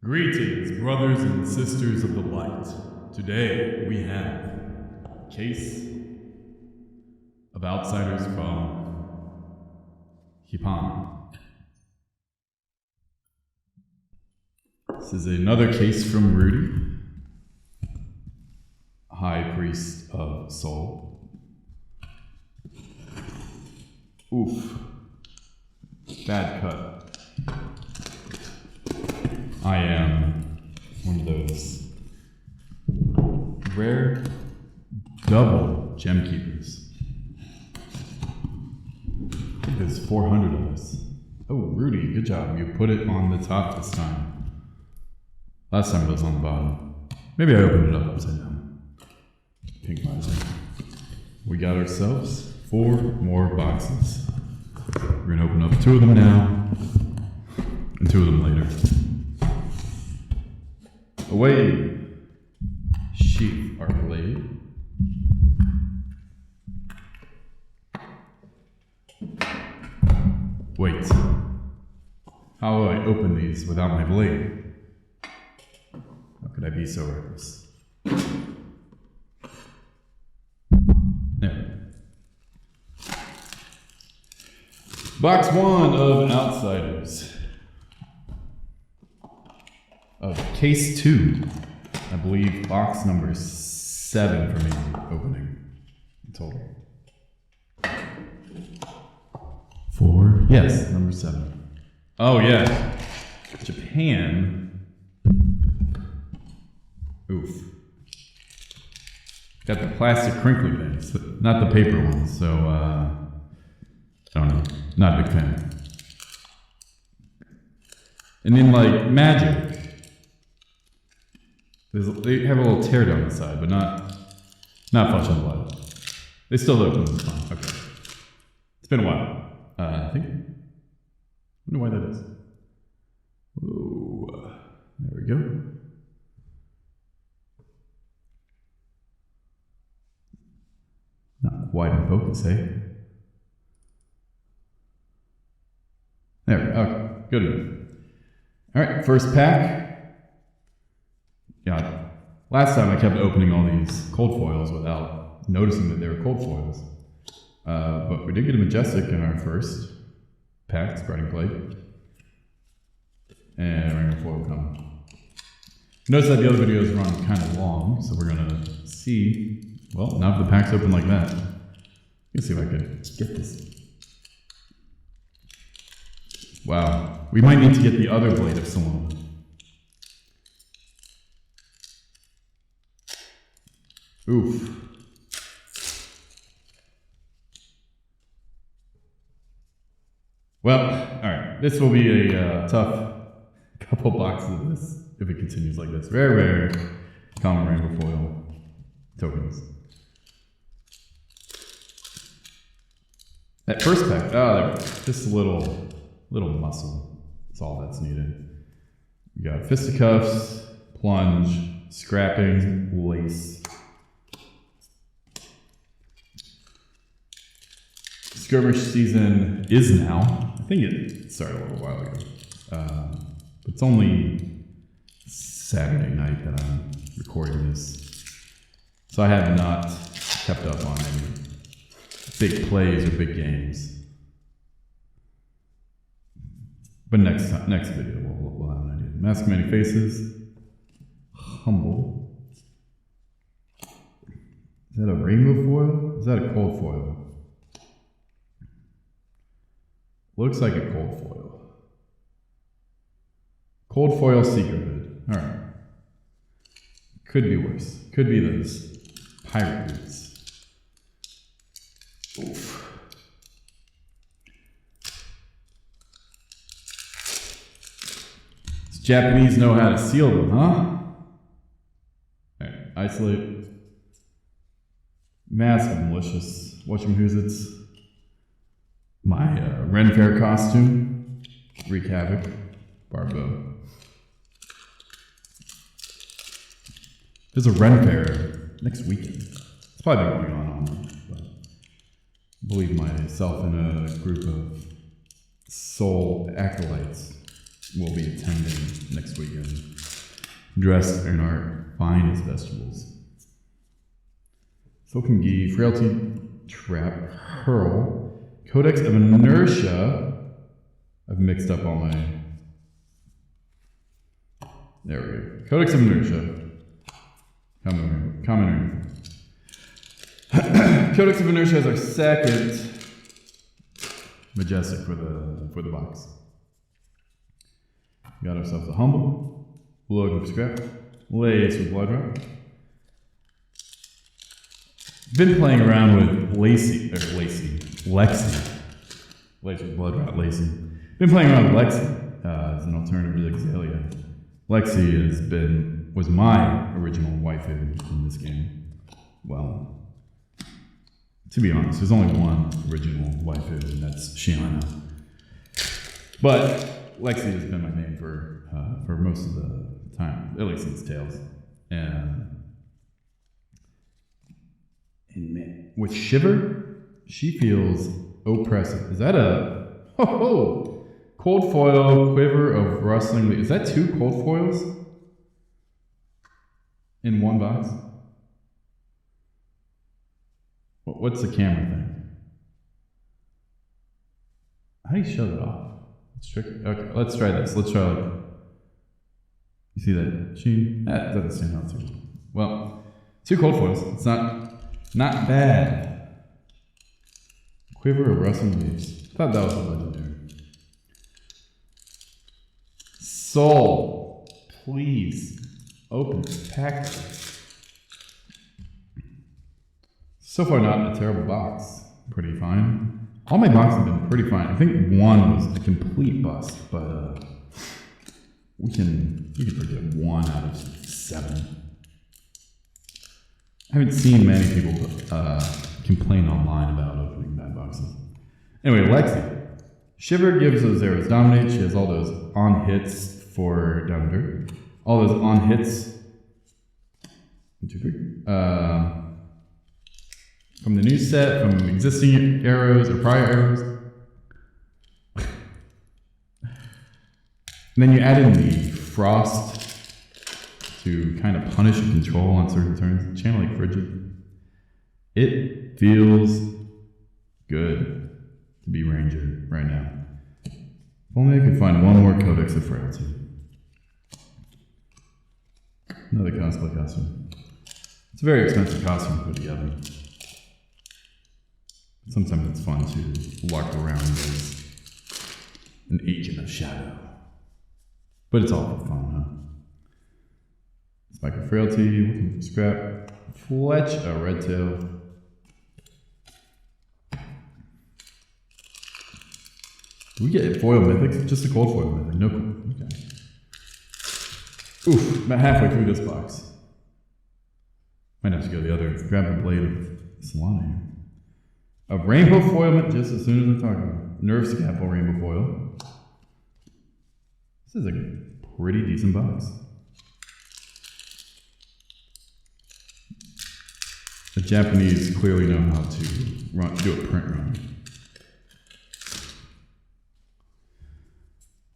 Greetings, brothers and sisters of the light. Today we have a case of outsiders from Japan. This is another case from Ruu'Di, High Priest of Soul. Oof. Bad cut. I am one of those rare double gem keepers. There's 400 of us. Oh, Ruu'Di, good job. You put it on the top this time. Last time it was on the bottom. Maybe I opened it up upside down. Pink miser. We got ourselves 4 more boxes. We're gonna open up 2 of them now, and 2 of them later. Away, sheath our blade. Wait, how will I open these without my blade? How could I be so reckless? There. Box 1 of Outsiders. Of case 2, I believe box number 7 for me opening in total. 4, yes, number 7. Oh yeah, Japan. Oof. Got the plastic crinkly things, not the paper ones, so I don't know, not a big fan. And then like Magic. They have a little tear down the side, but not flesh and blood. They still look fine. Okay. It's been a while. I think. I wonder why that is. Whoa. There we go. Not quite in focus, eh? There. Okay. Good enough. All right. First pack. Yeah, last time I kept opening all these cold foils without noticing that they were cold foils. But we did get a Majestic in our first pack, spreading plate. And a Rainbow Foil coming. Notice that the other videos run kind of long, so we're gonna see. Well, now if the pack's open like that, let's see if I can get this. Wow, we might need to get the other blade of someone. Oof. Well, alright. This will be a tough couple boxes of this if it continues like this. Rare, common rainbow foil tokens. That first pack, there, just a little muscle. That's all that's needed. We got fisticuffs, plunge, scrapping, lace. Skirmish season is now. I think it started a little while ago. It's only Saturday night that I'm recording this. So I have not kept up on any big plays or big games. But next video we'll have an idea. Mask of Many Faces. Humble. Is that a rainbow foil? Is that a cold foil? Looks like a cold foil. Cold foil secret hood. Alright. Could be worse. Could be those pirate boots. Oof. These Japanese know how to seal them, huh? Alright, isolate. Mask of Malicious. Whatchamhoozits. My Ren Fair costume, Wreak Havoc, Barbo. There's a Ren Fair next weekend. It's probably been going on, but I believe myself and a group of soul acolytes will be attending next weekend, dressed in our finest vegetables. Soaking Ghee, Frailty, Trap, Hurl, Codex of Inertia. I've mixed up all my... There we go. Codex of Inertia. Common. Codex of Inertia is our second Majestic for the box. Got ourselves a Humble, Looking for Scrap, Lace with Blood Drop. Been playing around with Lexi. Lace with Blood Drop, Lacey. Been playing around with Lexi as an alternative to Xalia. Lexi was my original waifu in this game. Well, to be honest, there's only one original waifu, and that's Shiana. But Lexi has been my main for most of the time, at least since Tales. And with Shiver, she feels oppressive. Is that a cold foil quiver of rustling? Is that 2 cold foils in one box? What's the camera thing? How do you shut it off? It's tricky. Okay, let's try this. Let's try like... You see that sheen? That doesn't stand out too well. 2 cold foils. It's not bad. Quiver of rustling leaves. I thought that was a legendary. Soul, please open this pack. So far, not a terrible box. Pretty fine. All my boxes have been pretty fine. I think one was a complete bust, but we can forget 1 out of 7. I haven't seen many people complain online about opening bad boxes. Anyway, Lexi. Shiver gives those arrows dominate. She has all those on hits for down dirt. All those on hits. 1, 2, 3. From the new set, from existing arrows or prior arrows. And then you add in the frost to kind of punish and control on certain turns. Channel like Frigid. It feels good to be Ranger right now. If only I could find one more Codex of Frailty. Another cosplay costume. It's a very expensive costume to put together. Sometimes it's fun to lark around as an agent of shadow. But it's all for fun, huh? Spike of Frailty, Looking for Scrap, Fletch, a Red Tail. Do we get foil mythics? Just a cold foil mythic, no cool. Okay. Oof, about halfway through this box. Might have to go the other, grab the blade of Solana here. A rainbow foil, just as soon as I talk about it. Nerve Scalpel rainbow foil. This is a pretty decent box. The Japanese clearly know how to do a print run.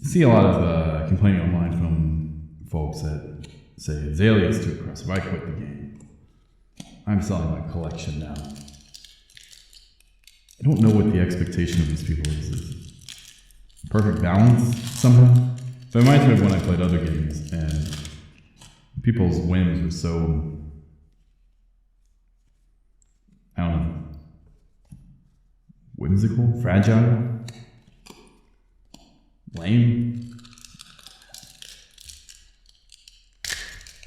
I see a lot of complaining online from folks that say Xalia is too aggressive. I quit the game. I'm selling my collection now. I don't know what the expectation of these people is. Perfect balance somehow? So it reminds me of when I played other games and people's whims were so, I don't know, whimsical, fragile, lame,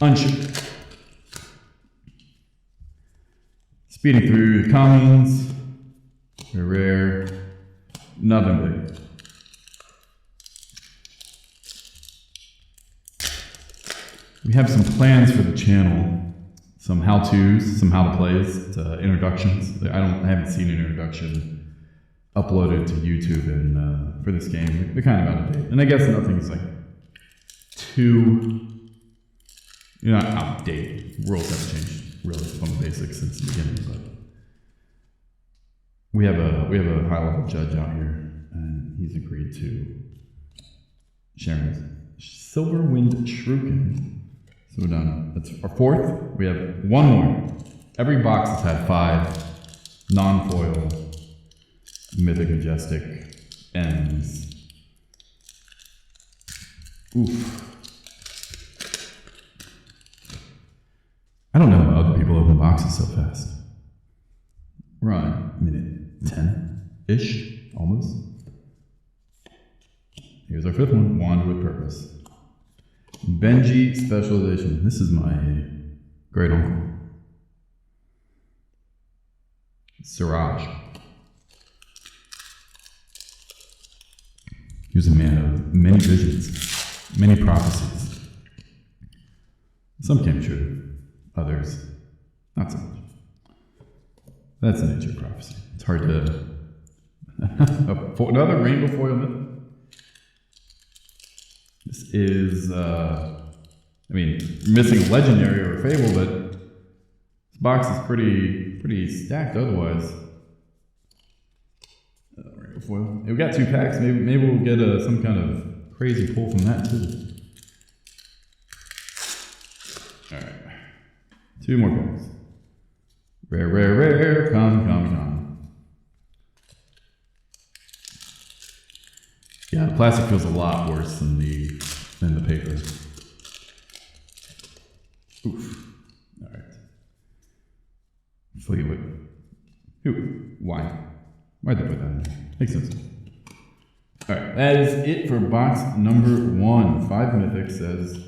unsure. Speeding through the commons, they're rare, nothing big. We have some plans for the channel, some how-tos, some how-to-plays, introductions. I haven't seen an introduction uploaded to YouTube for this game. They're kind of out of date. And I guess nothing's like too, not out of date. Rules have changed really from the basics since the beginning, but we have a high-level judge out here, and he's agreed to Sharon's Silverwind Shuriken. So we're done. That's our fourth. We have one more. Every box has had 5 non-foil Mythic Majestic ends. Oof. I don't know how other people open boxes so fast. We're on minute 10-ish, almost. Here's our 5th one, Wand with Purpose. Benji Special Edition. This is my great uncle. Siraj. He was a man of many visions, many prophecies. Some came true, others not so much. That's the nature of prophecy. It's hard to... Another rainbow foil myth. This is, missing a legendary or a fable, but this box is pretty stacked otherwise. Rainbow foil. We got 2 packs. Maybe we'll get some kind of crazy pull from that too. All right, 2 more packs. Rare, come. Yeah, the plastic feels a lot worse than the paper. Oof. All right. Fleetwood. Why? Why'd they put that in there? Makes sense. All right, that is it for box number 1. 5 mythics as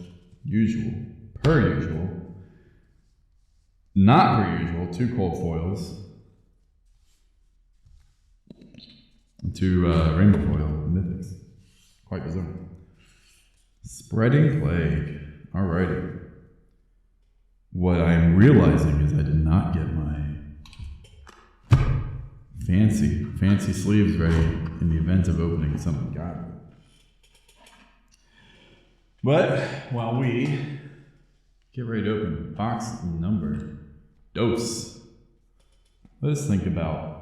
usual, per usual. Not per usual, 2 cold foils. And 2 rainbow foil mythics. Quite bizarre. Spreading Plague. Alrighty. What I'm realizing is I did not get my fancy sleeves ready in the event of opening something godly. But while we get ready to open box number dos, let us think about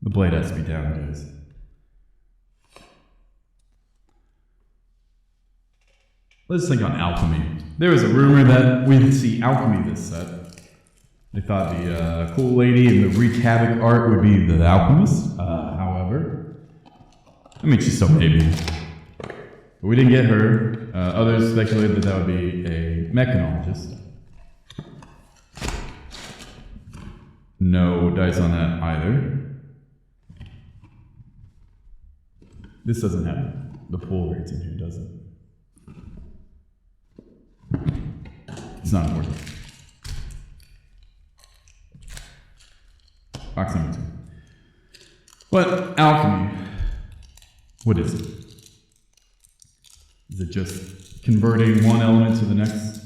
the blade has to be down, guys. Let's think on alchemy. There was a rumor that we'd see alchemy this set. They thought the cool lady in the Wreak Havoc art would be the alchemist. However, she's still maybe. But we didn't get her. Others speculated that would be a mechanologist. No dice on that either. This doesn't have the pull rates in here, does it? It's not important. Box number 2. But alchemy, what is it? Is it just converting one element to the next?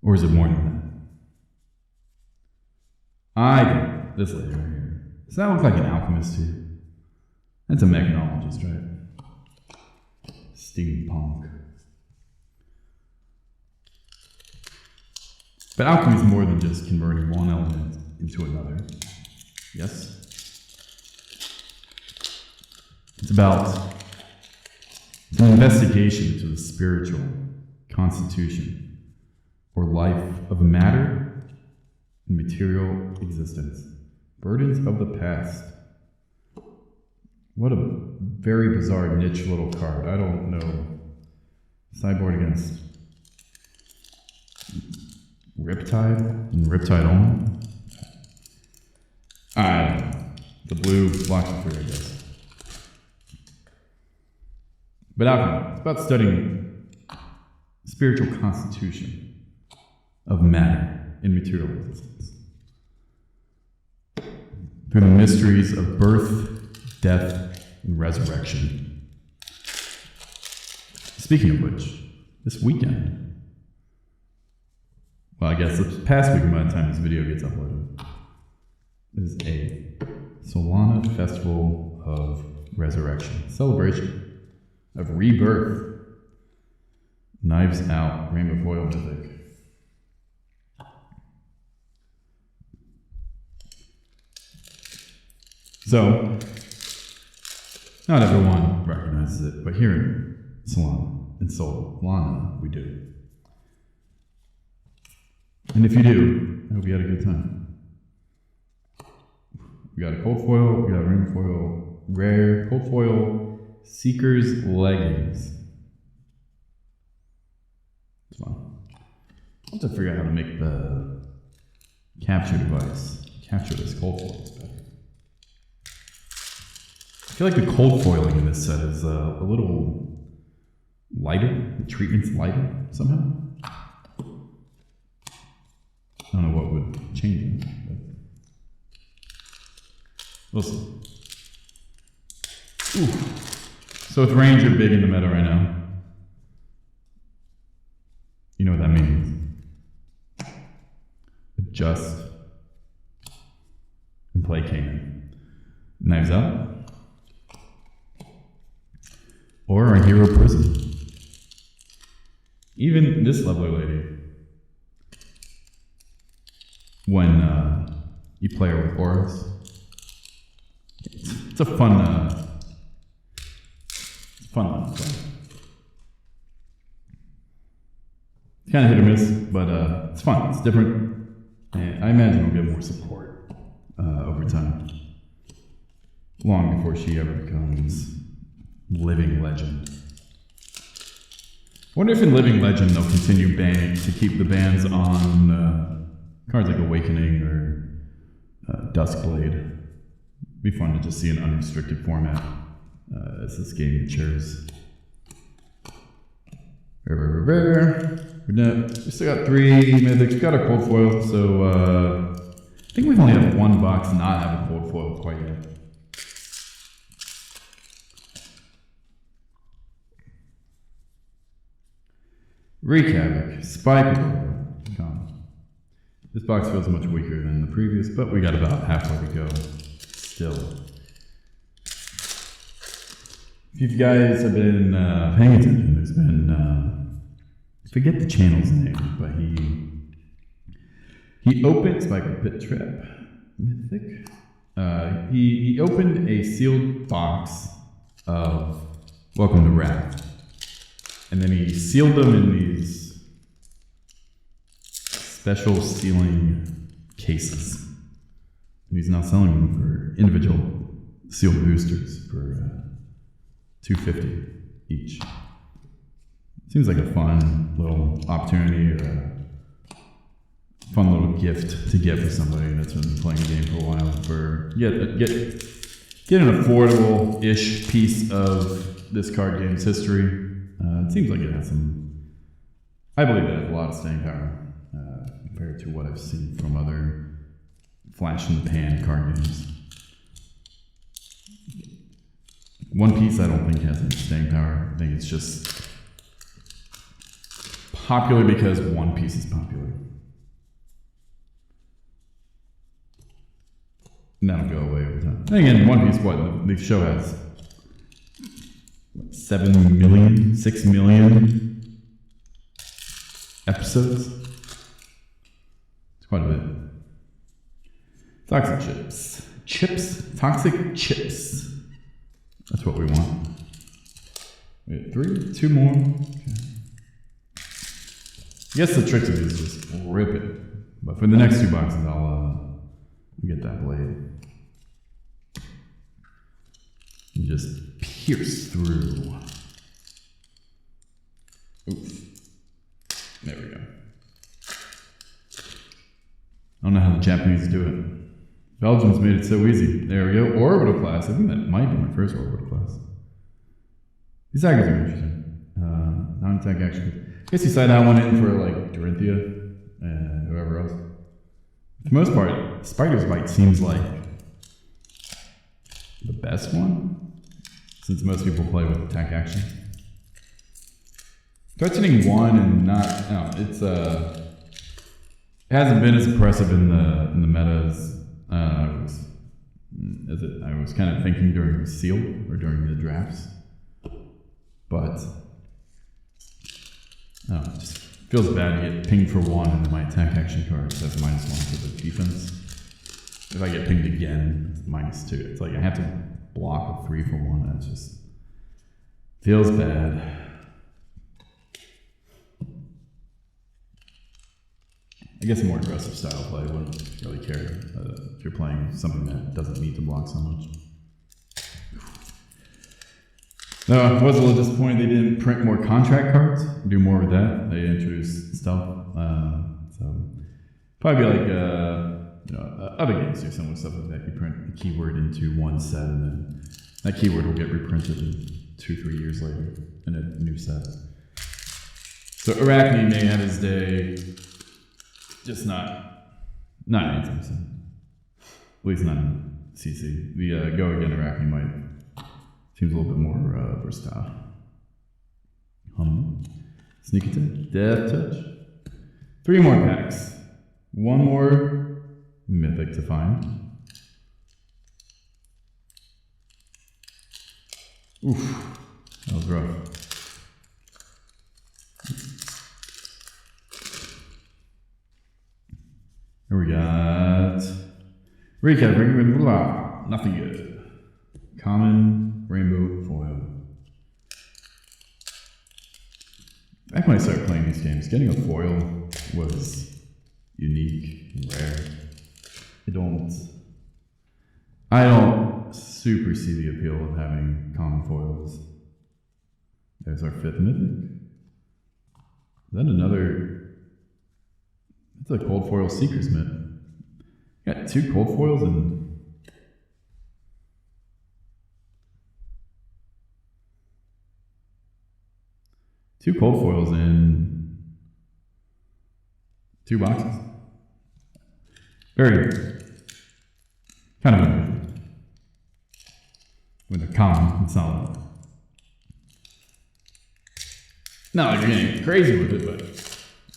Or is it more than that? I think this lady right here. Does that look like an alchemist to you? That's a mechanologist, right? Steampunk. But alchemy is more than just converting one element into another. Yes? It's about an investigation into the spiritual constitution or life of matter and material existence. Burdens of the past. What a very bizarre niche little card. I don't know. Sideboard against Riptide and Riptide only. I don't know. The blue blocks it for, I guess. But alchemy, it's about studying spiritual constitution of matter in material existence. Through the mysteries of birth, death, and resurrection. Speaking of which, this weekend, well, I guess this past weekend by the time this video gets uploaded, is a Solana Festival of Resurrection. Celebration of rebirth. Knives Out, Rainbow Foil Mythic. So, Not everyone recognizes it, but here in Solana, we do. And if you do, I hope you had a good time. We got a cold foil, we got a ring foil, rare, cold foil, Seeker's Leggings. It's fun. I'll have to figure out how to make the capture device capture this cold foil stuff. I feel like the cold foiling in this set is a little lighter. The treatment's lighter somehow. I don't know what would change it, but we'll see. Ooh. So with range, you're big in the meta right now. You know what that means. Adjust and play Kanan. Knives out. Or our hero Prism. Even this lovely lady, when you play her with auras, it's a fun one to play. It's kind of hit or miss, but it's fun. It's different, and I imagine we'll get more support over time, long before she ever becomes Living Legend. I wonder if in Living Legend they'll continue banning to keep the bans on cards like Awakening or Duskblade. Be fun to just see an unrestricted format as this game matures. We still got 3 mythics. We got a cold foil, so I think we've only had one box not have a cold foil quite yet. Recap, Spike. This box feels much weaker than the previous, but we got about halfway to go still. If you guys have been paying attention, there's been, I forget the channel's name, but he opened, Spike Pit Trap, Mythic. He opened a sealed box of Welcome to Wrath. And then he sealed them in these special sealing cases. And he's now selling them for individual sealed boosters for $250 each. Seems like a fun little opportunity or a fun little gift to get for somebody that's been playing the game for a while. For get an affordable-ish piece of this card game's history. It seems like it has some, I believe it has a lot of staying power compared to what I've seen from other flash in the pan card games. One Piece I don't think has any staying power. I think it's just popular because One Piece is popular. And that'll go away over time. And again, One Piece, what? The show has 7 million, 6 million episodes. It's quite a bit. Toxic chips. Toxic chips. That's what we want. We had 3, 2 more. Okay. I guess the trick to these is just rip it. But for the next 2 boxes, I'll get that blade. And just pierce through. Oof. There we go. I don't know how the Japanese do it. Belgium's made it so easy. There we go. Orbital class. I think that might be my first orbital class. These daggers are interesting. Non-attack action. I guess you side that one in for like Dorinthia and whoever else. For the most part, Spider's Bite seems like the best one, since most people play with attack action. Threatening 1 and not, no, it's it hasn't been as impressive in the meta as I was kind of thinking during Seal or during the drafts, but it just feels bad to get pinged for 1 and then my attack action cards have -1 to the defense. If I get pinged again, it's -2. It's like I have to block of 3 for 1. That just feels bad. I guess a more aggressive style play wouldn't really care if you're playing something that doesn't need to block so much. No, I was a little disappointed they didn't print more contract cards. Do more with that. They introduced stealth. So probably like other games do some with stuff like that. You print a keyword into one set, and then that keyword will get reprinted 2-3 years later in a new set. So Arachne may have his day, just not anytime soon. At least not in CC. The Go Again Arachne might. Seems a little bit more versatile. Sneak attack, death touch. 3 more packs. 1 more mythic to find. Oof, that was rough. Here we got recap. Nothing good. Common. Rainbow foil. Back when I started playing these games, getting a foil was unique and rare. I don't super see the appeal of having common foils. There's our 5th mythic. Is that another? That's a cold foil Seeker's Myth. Got 2 cold foils and 2 cold foils in 2 boxes. Very kind of weird. With a common, it's not like you're getting crazy with it,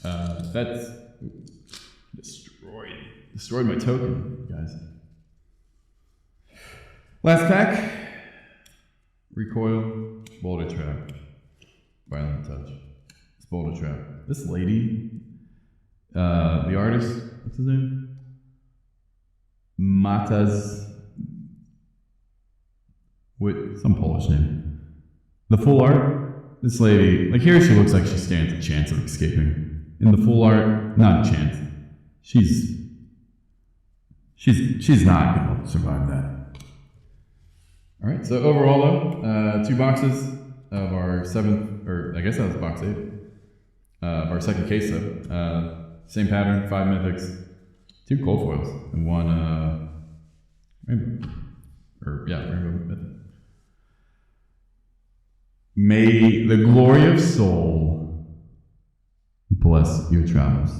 but that's destroyed my token, guys. Last pack. Recoil, Boulder Trap. Violent Touch. It's Boulder Trap. This lady, the artist, what's his name? Matas, with some Polish name. The full art, this lady, like here she looks like she stands a chance of escaping. In the full art, not a chance. She's not gonna survive that. All right, so overall though, 2 boxes of our 7th, or I guess that was box 8, of our 2nd case though. Same pattern, 5 mythics, 2 cold foils, and 1 rainbow. Rainbow mythic. May the glory of soul bless your travels.